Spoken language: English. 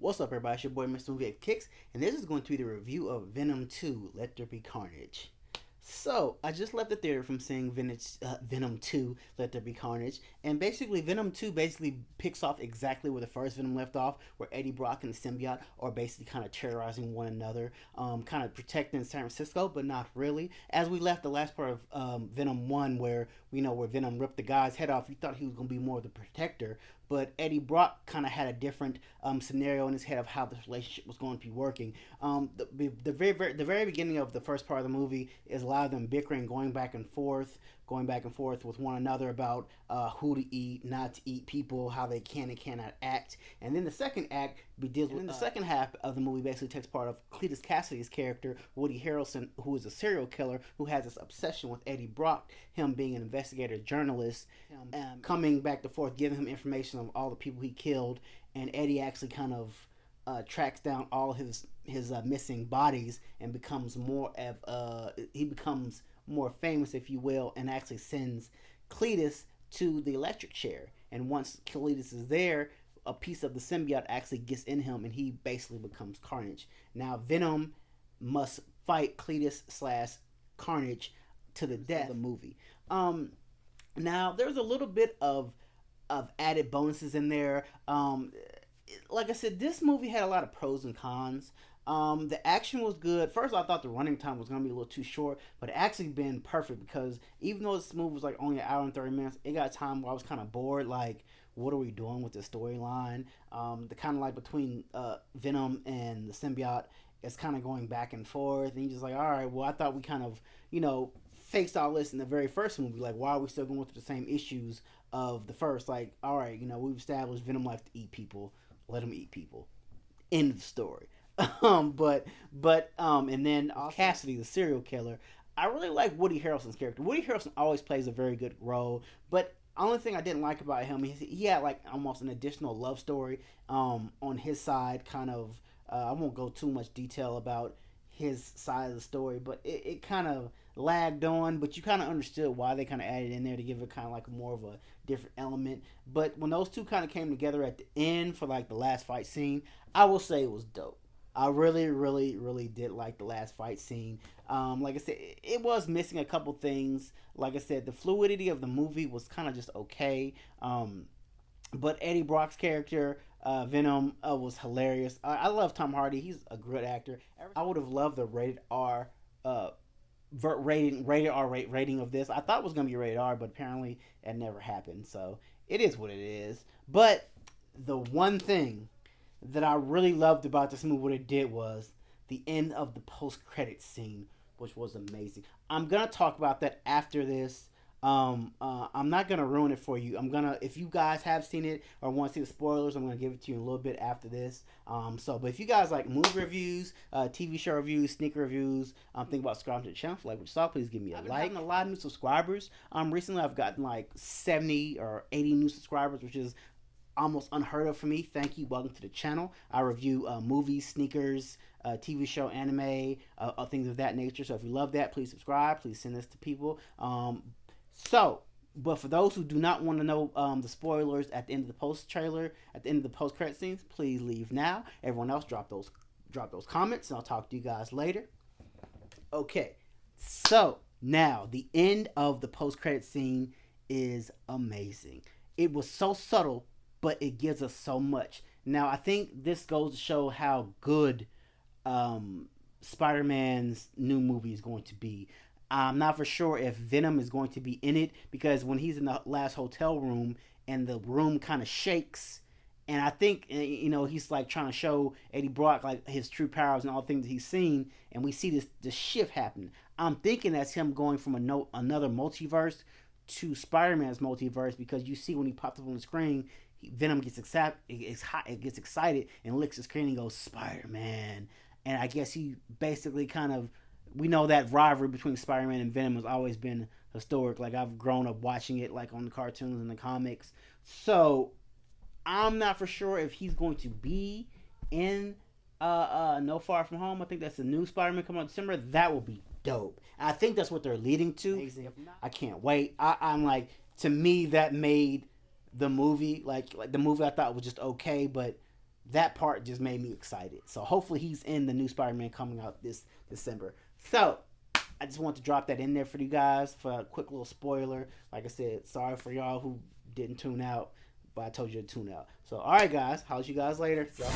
What's up, everybody? It's your boy, MrmoviesXkicks, and this is going to be the review of Venom 2, Let There Be Carnage. So, I just left the theater from seeing Venom 2, Let There Be Carnage, and basically Venom 2 basically picks off exactly where the first Venom left off, where Eddie Brock and the symbiote are basically kind of terrorizing one another, kind of protecting San Francisco, but not really. As we left the last part of Venom 1, where we know where Venom ripped the guy's head off, you thought he was going to be more of the protector, but Eddie Brock kind of had a different scenario in his head of how this relationship was going to be working. The very beginning of the first part of the movie is a lot of them bickering, going back and forth with one another about who to eat, not to eat people, how they can and cannot act. And then the second act deals with the second half of the movie basically takes part of Cletus Cassidy's character, Woody Harrelson, who is a serial killer who has this obsession with Eddie Brock, him being an investigator journalist, coming back and forth, giving him information of all the people he killed, and Eddie actually kind of tracks down all his missing bodies and becomes more famous, if you will, and actually sends Cletus to the electric chair. And once Cletus is there, a piece of the symbiote actually gets in him, and he basically becomes Carnage. Now Venom must fight Cletus slash Carnage to the death of the movie. Now there's a little bit of added bonuses in there. Like I said, this movie had a lot of pros and cons. The action was good. First, I thought the running time was going to be a little too short, but it actually been perfect because even though this movie was like only an hour and 30 minutes, it got time where I was kind of bored. Like, what are we doing with the storyline? The kind of like between Venom and the symbiote, it's kind of going back and forth, and you're just like, all right, well, I thought we kind of, faced all this in the very first movie. Like, why are we still going through the same issues of the first? Like, all right, we've established Venom likes to eat people. Let him eat people. End of story. And then Cassidy, the serial killer. I really like Woody Harrelson's character. Woody Harrelson always plays a very good role, but only thing I didn't like about him, he had like almost an additional love story on his side. Kind of, I won't go too much detail about his side of the story, but it kind of lagged on, but you kind of understood why they kind of added in there to give it kind of like more of a different element. But when those two kind of came together at the end for like the last fight scene, I will say it was dope. I really, really, really did like the last fight scene. Like I said, it was missing a couple things. Like I said, the fluidity of the movie was kind of just okay. But Eddie Brock's character, Venom, was hilarious. I love Tom Hardy. He's a good actor. I would have loved the rated R rating of this. I thought it was going to be rated R, but apparently it never happened. So it is what it is. But the one thing that I really loved about this movie, what it did was the end of the post-credit scene, which was amazing. I'm gonna talk about that after this. I'm not gonna ruin it for you. If you guys have seen it or want to see the spoilers, I'm gonna give it to you in a little bit after this. But if you guys like movie reviews, TV show reviews, sneaker reviews, think about subscribing to the channel. For like what you saw, please give me a like. I've gotten a lot of new subscribers. Recently I've gotten like 70 or 80 new subscribers, which is almost unheard of for me. Thank you. Welcome to the channel. I review movies, sneakers, TV show, anime, things of that nature. So if you love that, please subscribe. Please send this to people. But for those who do not want to know the spoilers at the end of the post-trailer, at the end of the post-credit scenes, please leave now. Everyone else, drop those comments, and I'll talk to you guys later. Okay, so now the end of the post-credit scene is amazing. It was so subtle, but it gives us so much. Now, I think this goes to show how good Spider-Man's new movie is going to be. I'm not for sure if Venom is going to be in it, because when he's in the last hotel room and the room kind of shakes, and I think he's like trying to show Eddie Brock like his true powers and all the things that he's seen, and we see this shift happen. I'm thinking that's him going from another multiverse to Spider-Man's multiverse, because you see when he pops up on the screen, Venom gets excited and licks his screen and goes, Spider-Man. And I guess he basically we know that rivalry between Spider-Man and Venom has always been historic. Like, I've grown up watching it like on the cartoons and the comics. So I'm not for sure if he's going to be in No Far From Home. I think that's the new Spider-Man coming out in December. That will be dope. And I think that's what they're leading to. Amazing. I can't wait. I'm like, to me, that made the movie, like the movie I thought was just okay, but that part just made me excited. So hopefully he's in the new Spider-Man coming out this December. So I just want to drop that in there for you guys for a quick little spoiler. Like I said, sorry for y'all who didn't tune out, but I told you to tune out. So all right, guys, holla at you guys later. Y'all